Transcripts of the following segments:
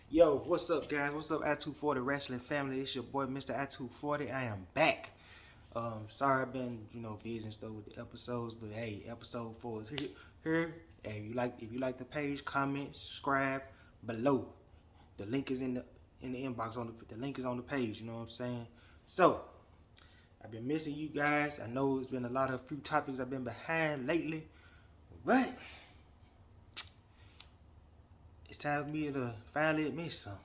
Yo, what's up, guys? What's up, I-240 Wrestling family? It's your boy, Mr. I-240. I am back. Sorry I've been, busy and stuff with the episodes, but hey, episode 4 is here. Hey, if you like the page, comment, subscribe below. The link is in the inbox the link is on the page. You know what I'm saying? So I've been missing you guys. I know it's been a few topics I've been behind lately, but it's time for me to finally admit something.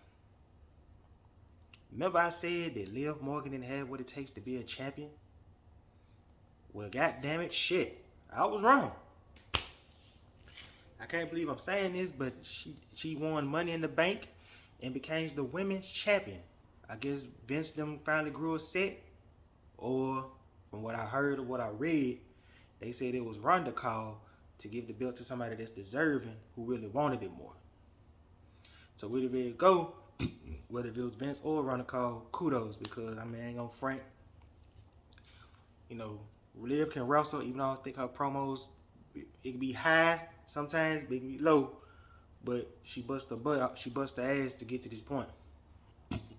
Remember I said that Liv Morgan didn't have what it takes to be a champion? Well, goddamn it, shit. I was wrong. I can't believe I'm saying this, but she won Money in the Bank and became the women's champion. I guess Vince them finally grew a set, or from what I heard or what I read, they said it was Ronda call to give the belt to somebody that's deserving, who really wanted it more. So wherever it go, whether it was Vince or Ronda call, kudos, because I ain't gonna front. Liv can wrestle, even though I think her promos, it can be high sometimes, but it can be low. But she bust her butt out. She bust her ass to get to this point.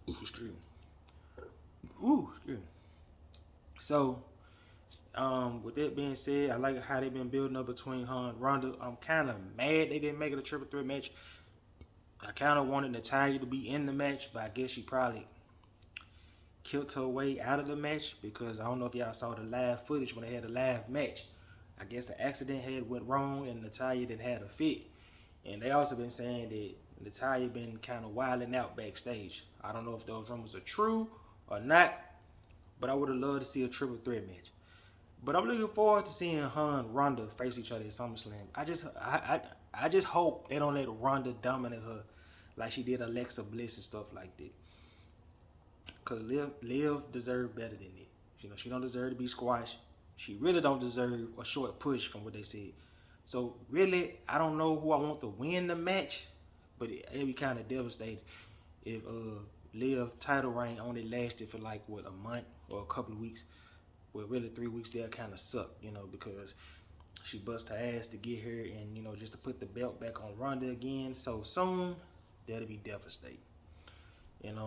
Excuse me. Excuse me. So, with that being said, I like how they've been building up between her and Ronda. I'm kind of mad they didn't make it a triple threat match. I kind of wanted Natalya to be in the match, but I guess she probably killed her way out of the match, because I don't know if y'all saw the live footage when they had a live match. I guess an accident had went wrong and Natalya didn't have a fit. And they also been saying that Natalya been kind of wilding out backstage. I don't know if those rumors are true or not, but I would have loved to see a triple threat match. But I'm looking forward to seeing her and Ronda face each other at SummerSlam. I just hope they don't let Ronda dominate her like she did Alexa Bliss and stuff like that. Because Liv deserve better than it. She don't deserve to be squashed. She really don't deserve a short push from what they said. So really, I don't know who I want to win the match, but it'd be kind of devastating if Liv title reign only lasted for like a month or a couple of weeks. Well, really 3 weeks there kind of suck, because she bust her ass to get here, and just to put the belt back on Ronda again so soon, that'd be devastating. And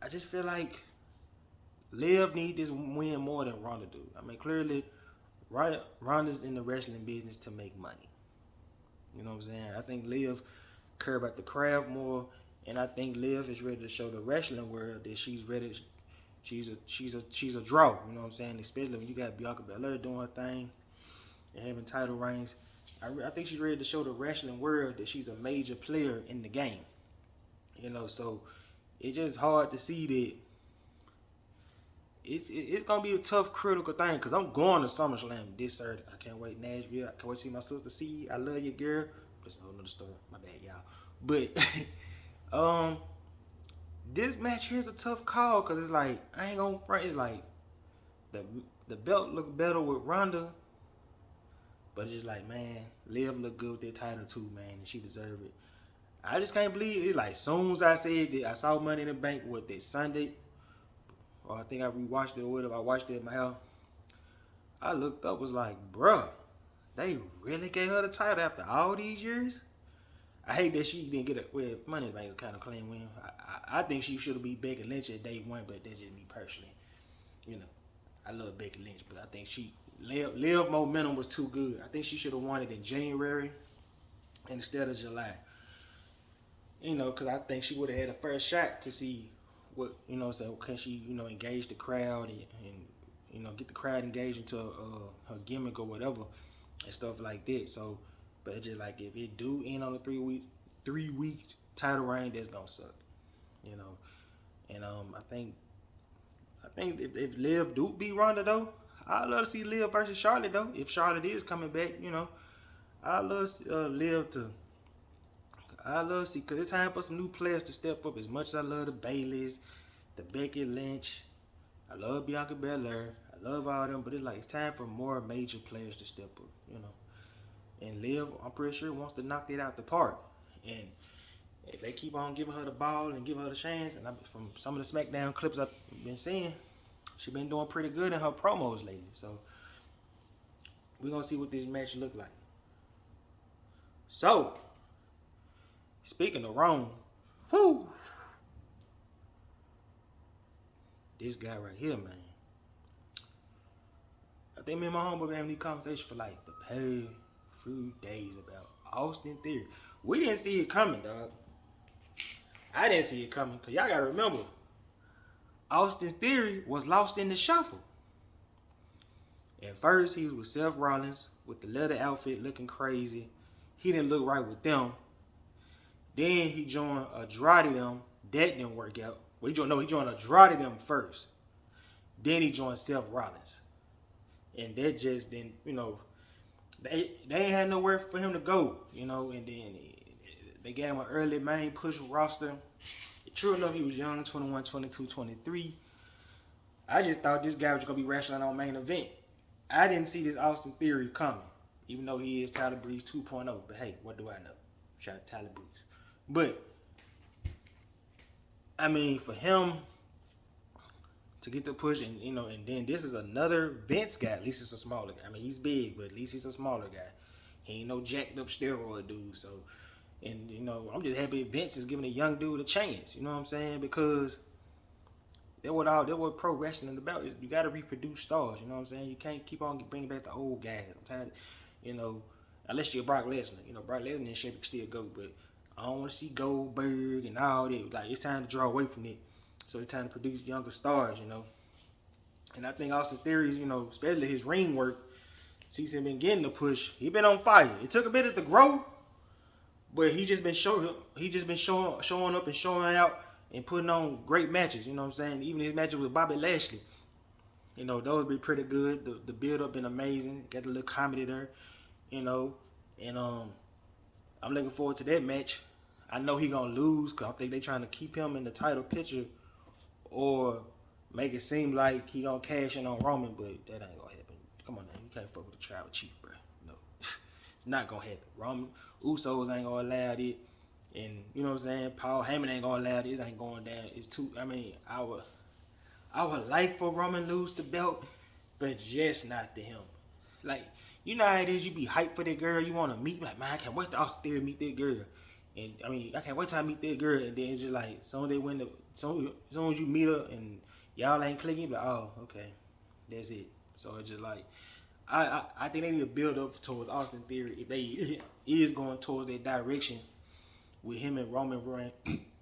I just feel like Liv need this win more than Ronda do. Clearly, Ronda's in the wrestling business to make money. You know what I'm saying? I think Liv care about the craft more, and I think Liv is ready to show the wrestling world that she's ready. She's a draw. You know what I'm saying? Especially when you got Bianca Belair doing her thing and having title reigns. I think she's ready to show the wrestling world that she's a major player in the game. So it's just hard to see that it's gonna be a tough, critical thing, because I'm going to SummerSlam this Saturday. I can't wait. Nashville. I can't wait to see my sister. See, I love you, girl. That's a whole nother story. My bad, y'all. But this match here's a tough call, because it's like I ain't gonna front. It's like the belt look better with Ronda, but it's just like, man, Liv look good with that title too, man, and she deserve it. I just can't believe it. Like, soon as I said that I saw Money in the Bank that Sunday, or I think I rewatched it or whatever. I watched it at my house. I looked up, was like, bruh, they really gave her the title after all these years? I hate that she didn't get it. Well, Money in the Bank is kind of clean win. I think she should have beat Becky Lynch at day one, but that's just me personally. I love Becky Lynch, but I think Liv momentum was too good. I think she should have won it in January instead of July. Because I think she would have had a first shot to see what, so can she, engage the crowd and get the crowd engaged into her gimmick or whatever and stuff like that. So, but it's just like, if it do end on a 3-week title reign, that's gonna suck, And I think if Liv do beat Ronda though, I'd love to see Liv versus Charlotte though. If Charlotte is coming back, I'd love Liv to. I love to see, because it's time for some new players to step up. As much as I love the Baileys, the Becky Lynch, I love Bianca Belair, I love all them, but it's time for more major players to step up, And Liv, I'm pretty sure, wants to knock it out the park. And if they keep on giving her the ball and giving her the chance, and from some of the SmackDown clips I've been seeing, she's been doing pretty good in her promos lately. So we're gonna see what this match look like. So Speaking of Rome, whoo, this guy right here, man. I think me and my homeboy been having these conversations for like the past few days about Austin Theory. We didn't see it coming, dog. I didn't see it coming, because y'all got to remember, Austin Theory was lost in the shuffle. At first, he was with Seth Rollins with the leather outfit looking crazy. He didn't look right with them. Then he joined Andrade them. That didn't work out. Well, he joined Andrade them first. Then he joined Seth Rollins. And that just didn't, they ain't had nowhere for him to go, and then they gave him an early main push roster. True enough, he was young, 21, 22, 23. I just thought this guy was going to be wrestling on main event. I didn't see this Austin Theory coming, even though he is Tyler Breeze 2.0. But hey, what do I know? Shout out to Tyler Breeze. But, I mean, for him to get the push, and then this is another Vince guy. At least it's a smaller guy. I mean, he's big, but at least he's a smaller guy. He ain't no jacked up steroid dude. So, and I'm just happy Vince is giving a young dude a chance. You know what I'm saying? Because that's what pro wrestling is about. You got to reproduce stars. You know what I'm saying? You can't keep on bringing back the old guys. I'm tired, unless you're Brock Lesnar. Brock Lesnar and shit can still go, but I don't want to see Goldberg and all that. Like, it's time to draw away from it. So it's time to produce younger stars, And I think Austin Theory, especially his ring work, since he's been getting the push, he been on fire. It took a minute to grow, but he just been showing up and showing out and putting on great matches. You know what I'm saying? Even his matches with Bobby Lashley, those be pretty good. The build up been amazing. Got a little comedy there, and I'm looking forward to that match. I know he gonna lose because I think they trying to keep him in the title picture or make it seem like he gonna cash in on Roman, but that ain't gonna happen. Come on now, you can't fuck with the tribal chief, bro. No, it's not gonna happen. Roman Usos ain't gonna allow it, and you know what I'm saying. Paul Heyman ain't gonna allow it. It ain't going down. It's too. I mean, I would like for Roman lose the belt, but just not to him. Like, you know how it is. You be hyped for that girl. You want to meet. Like, man, I can't wait to Austin Theory meet that girl. And I mean, I can't wait till I meet that girl. And then it's just like, as soon as you meet her and y'all ain't clicking, like, oh, okay, that's it. So it's just like, I think they need to build up towards Austin Theory if they is going towards that direction with him and Roman Reigns.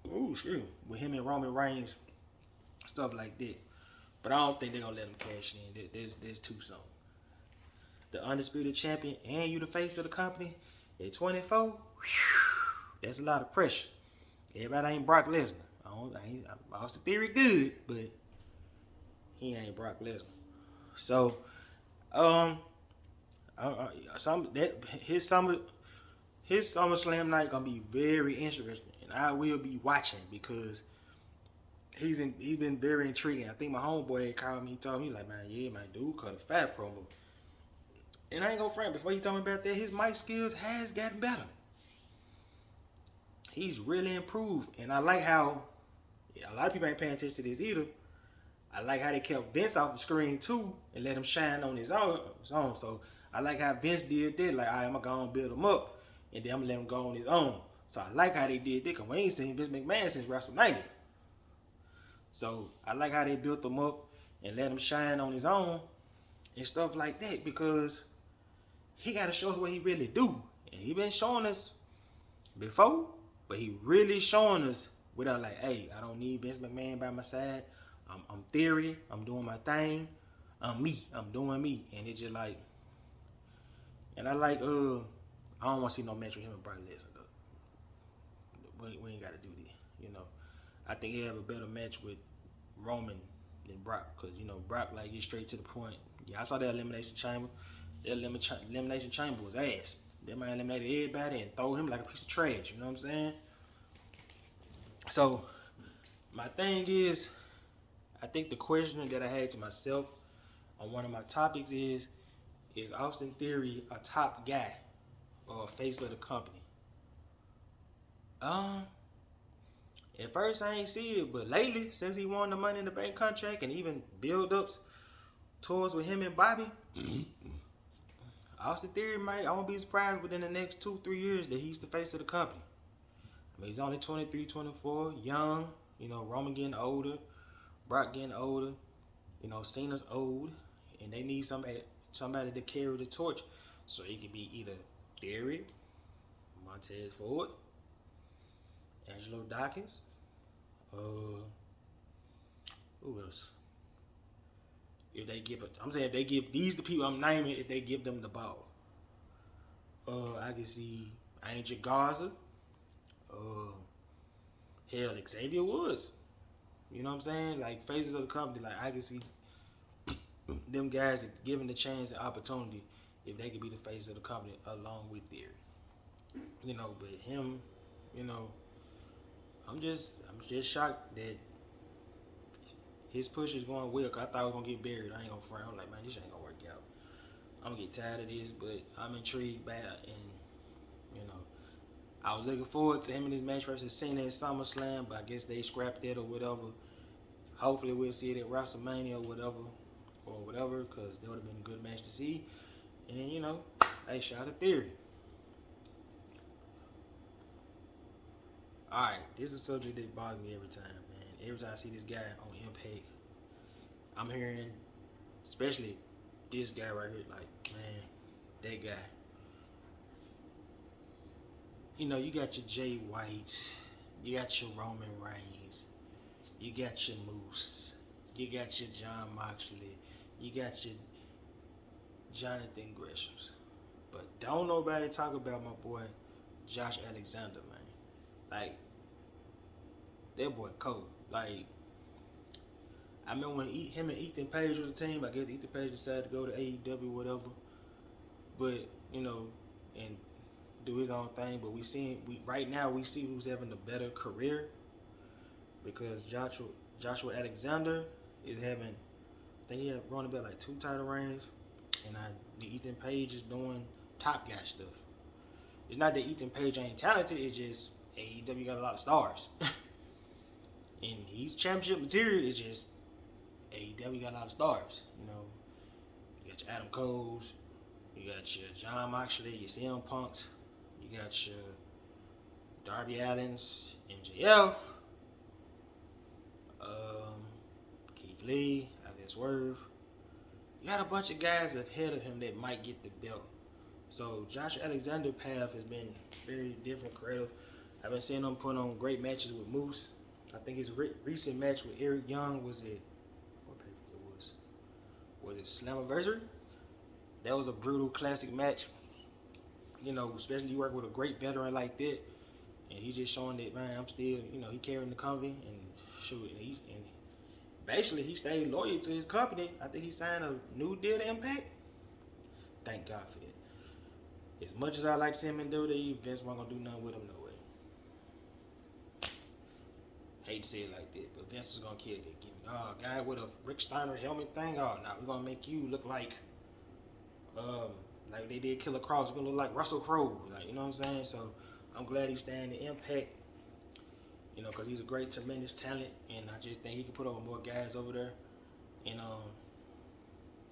With him and Roman Reigns, stuff like that. But I don't think they're gonna let him cash in. There's too soon. The undisputed champion and you the face of the company at 24. That's a lot of pressure. Everybody ain't Brock Lesnar. Austin Theory good, but he ain't Brock Lesnar. So, his SummerSlam night gonna be very interesting, and I will be watching because he's been very intriguing. I think my homeboy had called me. He told me like, man, dude cut a fat promo. And I ain't gonna front. Before you told me about that, his mic skills has gotten better. He's really improved, and I like how a lot of people ain't paying attention to this either. I like how they kept Vince off the screen too and let him shine on his own. So I like how Vince did that. Like, all right, I'm gonna go and build him up, and then I'm gonna let him go on his own. So I like how they did that because we ain't seen Vince McMahon since WrestleMania. So I like how they built him up and let him shine on his own and stuff like that because he got to show us what he really do. And he been showing us before, but he really showing us without like, hey, I don't need Vince McMahon by my side. I'm Theory. I'm doing my thing. I'm me. I'm doing me. And it's just like, and I like, I don't want to see no match with him and Brock Lesnar. We ain't got to do that, I think he'll have a better match with Roman than Brock because, Brock, like, get straight to the point. Yeah, I saw that Elimination Chamber. That Elimination Chamber was ass. That man eliminated everybody and throw him like a piece of trash. You know what I'm saying? So, my thing is, I think the question that I had to myself on one of my topics is Austin Theory a top guy or a face of the company? At first I ain't see it, but lately, since he won the Money in the Bank contract and even build-ups towards with him and Bobby, Austin Theory I won't be surprised within the next 2-3 years that he's the face of the company. I But he's only 23, 24, young. You know, Roman getting older, Brock getting older. You know, Cena's old, and they need somebody to carry the torch. So it could be either Theory, Montez Ford, Angelo Dawkins, who else? If they give it, I'm saying if they give these the people I'm naming, if they give them the ball, I can see Angel Garza, hell, Xavier Woods. You know what I'm saying? Like faces of the company, like I can see them guys given the chance and opportunity if they could be the face of the company along with Theory. You know, but him, you know, I'm just shocked that his push is going well. Cause I thought I was gonna get buried. I ain't gonna front. I'm like, man, this ain't gonna work out. I'm gonna get tired of this, but I'm intrigued by it, and you know, I was looking forward to him in his match versus Cena at SummerSlam, but I guess they scrapped it or whatever. Hopefully we'll see it at WrestleMania or whatever, because that would have been a good match to see. And then, you know, hey, shout out to Theory. Alright, this is a subject that bothers me every time, man. Every time I see this guy on Impact, I'm hearing, especially this guy right here, like, man, that guy. You know, you got your Jay White, you got your Roman Reigns, you got your Moose, you got your Jon Moxley, you got your Jonathan Greshams. But don't nobody talk about my boy Josh Alexander, man. Like, that boy cold. Like, I remember when him and Ethan Page was a team. I guess Ethan Page decided to go to AEW, whatever. But, you know, and do his own thing. But right now we see who's having the better career, because Joshua Alexander is having, I think he had run about like 2 title reigns, and the Ethan Page is doing top guy stuff. It's not that Ethan Page ain't talented. It's just AEW got a lot of stars, and he's championship material. It's just AEW got a lot of stars. You know, you got your Adam Coles, you got your Jon Moxley, your CM Punks, you got your Darby Allins, MJF, Keith Lee, Alex Swerve. You got a bunch of guys ahead of him that might get the belt. So Josh Alexander's path has been very different, creative. I've been seeing him put on great matches with Moose. I think his recent match with Eric Young was it? What pay it was? Was it Slammiversary? That was a brutal classic match. You know, especially you work with a great veteran like that, and he's just showing that, man, I'm still, you know, he carrying the company, and shoot, and basically he stayed loyal to his company. I think he signed a new deal to Impact. Thank God for that. As much as I like seeing him in WWE, Vince wasn't gonna do nothing with him, no way. Hate to say it like that, but Vince was gonna kill that. Give me, a guy with a Rick Steiner helmet thing. Oh, nah, we're gonna make you look like they did Killer Kross. We're gonna look like Russell Crowe, like, you know what I'm saying? So I'm glad he's staying in Impact, you know, because he's a great, tremendous talent, and I just think he can put over more guys over there. And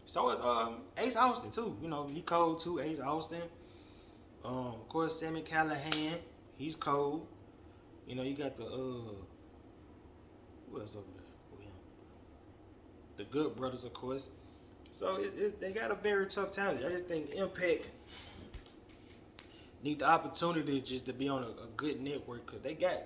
so is Ace Austin too. You know, he cold too. Ace Austin. Of course, Sami Callihan, he's cold. You know, you got the who else over there? Oh, yeah. The Good Brothers, of course. So they got a very tough talent. I just think Impact need the opportunity just to be on a good network, because they got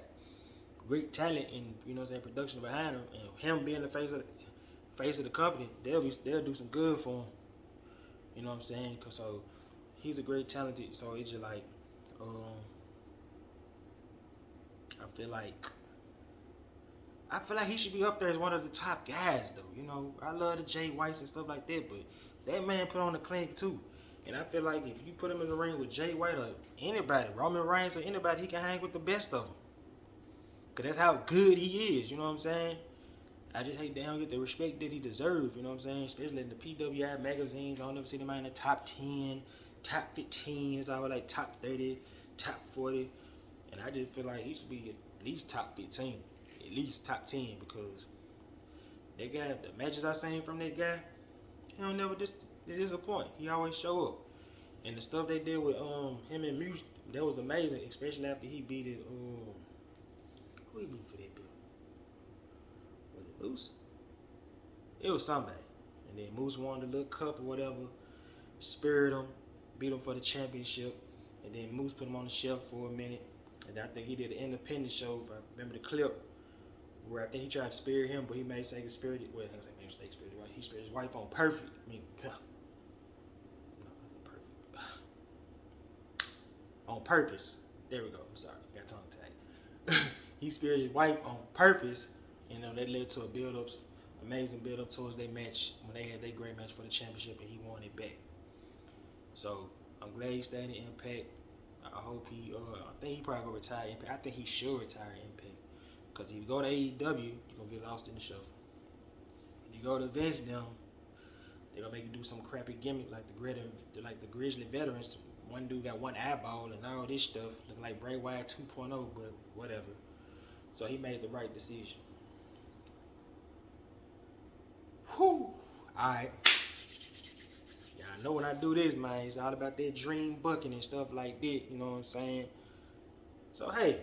great talent and, you know what I'm saying, production behind him, and him being the face of the company, they'll do some good for him. You know what I'm saying? Cause so he's a great talented. So it's just like, I feel like he should be up there as one of the top guys, though. You know, I love the Jay Whites and stuff like that, but that man put on the clinic too. And I feel like if you put him in the ring with Jay White or anybody, Roman Reigns or anybody, he can hang with the best of them. Cause that's how good he is. You know what I'm saying? I just hate they don't get the respect that he deserves. You know what I'm saying? Especially in the PWI magazines. I don't ever see him in the top 10, top 15. It's always like top 30, top 40. And I just feel like he should be at least top 15. At least top 10, because that guy, the matches I seen from that guy, he don't never disappoint. He always show up. And the stuff they did with him and Moose, that was amazing, especially after he beat it It was somebody. And then Moose won the little cup or whatever, speared him, beat him for the championship. And then Moose put him on the shelf for a minute. And I think he did an independent show, if I remember the clip, where I think he tried to spear him, but he made mistake spirit. Well, I think he made mistake spirit, right? He speared his wife on perfect. I mean, no, perfect. On purpose. There we go. I'm sorry, got tongue tagged. He speared his wife on purpose. You know, that led to a build-up, amazing build-up towards their match when they had their great match for the championship, and he won it back. So I'm glad he stayed in Impact. I hope he. I think he probably gonna retire Impact. I think he should retire Impact. Because if you go to AEW, you're going to get lost in the shuffle. You go to Vince now, they're going to make you do some crappy gimmick like the Grizzly Veterans. One dude got one eyeball and all this stuff. Looking like Bray Wyatt 2.0, but whatever. So he made the right decision. Whew. Alright. Yeah, I know when I do this, man, it's all about that dream booking and stuff like that. You know what I'm saying? So, hey.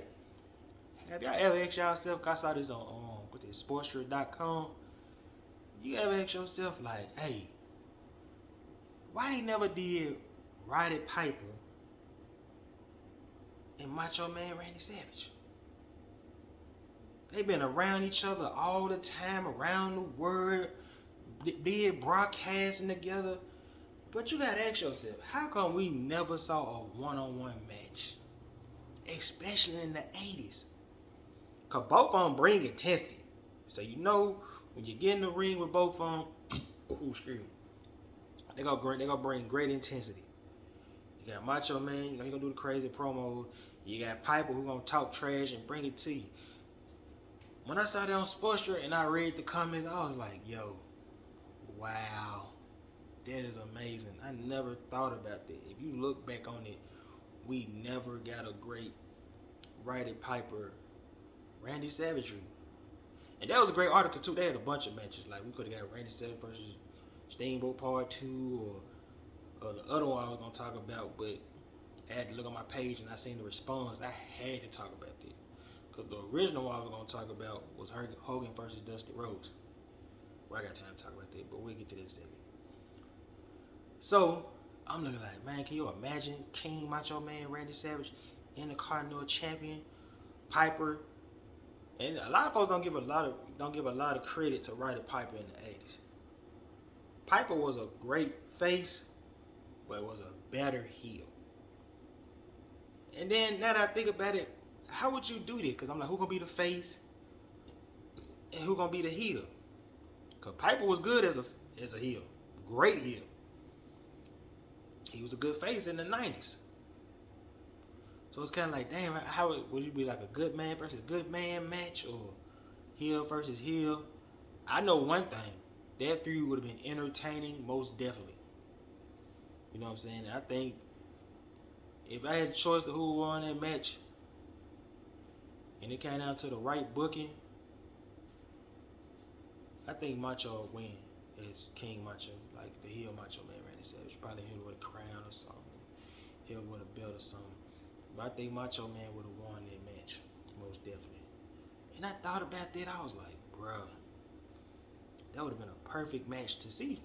Have y'all ever asked yourself, cause I saw this on sportstrip.com, you ever ask yourself like, hey, why they never did Roddy Piper and Macho Man Randy Savage? They've been around each other all the time, around the world, did broadcasting together. But you gotta ask yourself, how come we never saw a one-on-one match? Especially in the 80s. Cause both of them bring intensity. So you know when you get in the ring with both of them, excuse me, they gonna bring great intensity. You got Macho Man, you know he gonna do the crazy promo. You got Piper who gonna talk trash and bring it to you. When I saw that on Sportster and I read the comments, I was like, yo, wow, that is amazing. I never thought about that. If you look back on it, we never got a great Roddy Piper Randy Savage. And that was a great article too. They had a bunch of matches. Like we could have got Randy Savage versus Steamboat Part 2 or the other one I was gonna talk about, but I had to look on my page and I seen the response. I had to talk about that. Because the original one I was gonna talk about was Hogan versus Dusty Rhodes. Well, I got time to talk about that, but we'll get to that in a second. So I'm looking like, man, can you imagine King Macho Man Randy Savage, Intercontinental Champion, Piper? And a lot of folks don't give a lot of credit to Roddy Piper in the 80s. Piper was a great face, but was a better heel. And then now that I think about it, how would you do that? Because I'm like, who gonna be the face and who gonna be the heel? Because Piper was good as a heel, great heel. He was a good face in the 90s. So it's kind of like, damn, how would you be like a good man versus good man match or heel versus heel? I know one thing, that feud would have been entertaining, most definitely. You know what I'm saying? I think if I had a choice of who won that match, and it came down to the right booking, I think Macho would win as King Macho, like the heel Macho Man Randy Savage. Probably hit with a crown or something, hit with a belt or something. But I think Macho Man would have won that match, most definitely. And I thought about that, I was like, bro, that would have been a perfect match to see.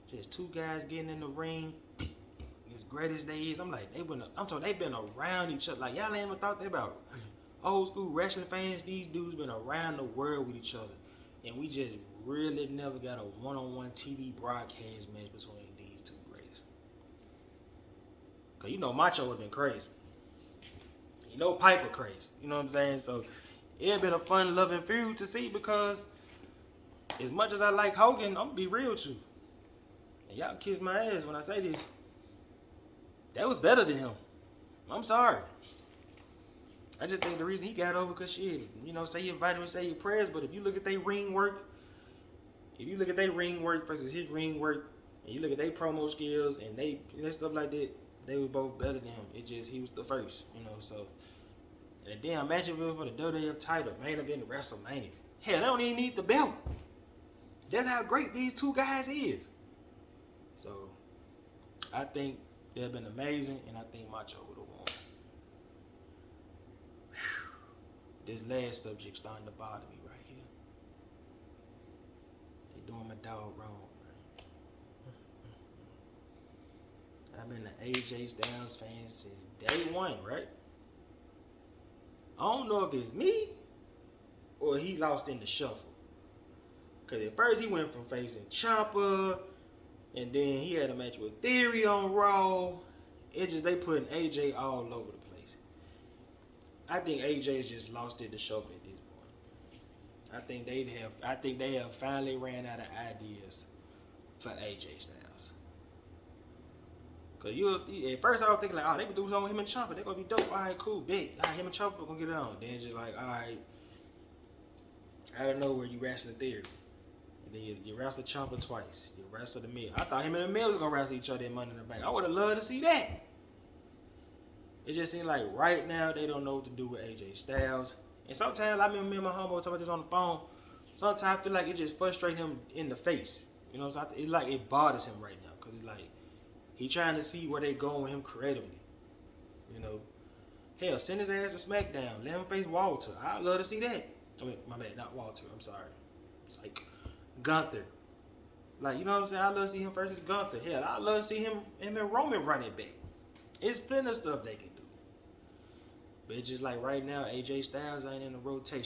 Just two guys getting in the ring, as great as they is. I'm like, they've been around each other. Like, y'all ain't even thought that about old school wrestling fans. These dudes been around the world with each other. And we just really never got a one-on-one TV broadcast match between these two greats. Because you know Macho would have been crazy. You know Piper crazy. You know what I'm saying? So it had been a fun, loving feud to see because as much as I like Hogan, I'm going to be real with you. And y'all kiss my ass when I say this. That was better than him. I'm sorry. I just think the reason he got over because shit, you know, say you invite him and say your prayers, but if you look at their ring work, versus his ring work, and you look at their promo skills and they stuff like that, they were both better than him. It just, he was the first, you know, so. And then imagine if it was for the WWF title, main event of WrestleMania. Hell, they don't even need the belt. That's how great these two guys is. So, I think they've been amazing, and I think Macho would have won. This last subject starting to bother me right here. doing my dog wrong, man. I've been an AJ Styles fan since day one, right? I don't know if it's me or he lost in the shuffle. Because at first he went from facing Ciampa, and then he had a match with Theory on Raw. It's just they putting AJ all over the place. I think AJ's just lost in the shuffle at this point. I think they have finally ran out of ideas for AJ Styles. Cause at first I was thinking like, oh, they could do something with him and Ciampa. They're gonna be dope. All right, cool, big. All right, him and Ciampa gonna get it on. Then it's just like, all right, out of nowhere you wrestling Theory. And then you wrestle Ciampa twice. You wrestle the Miz. I thought him and the Miz was gonna wrestle each other in Money in the Bank. I would have loved to see that. It just seems like right now they don't know what to do with AJ Styles. And sometimes I remember me and my homeboy talking about this on the phone. Sometimes I feel like it just frustrates him in the face. You know what I'm saying? It's like it bothers him right now. Because it's like he trying to see where they going with him creatively. You know? Hell, send his ass to SmackDown. Let him face Walter. I'd love to see that. I mean, my bad, not Walter. I'm sorry. It's like Gunther. Like, you know what I'm saying? I'd love to see him versus Gunther. Hell, I'd love to see him and Roman run it back. It's plenty of stuff they can do. But it's just like right now, AJ Styles ain't in the rotation.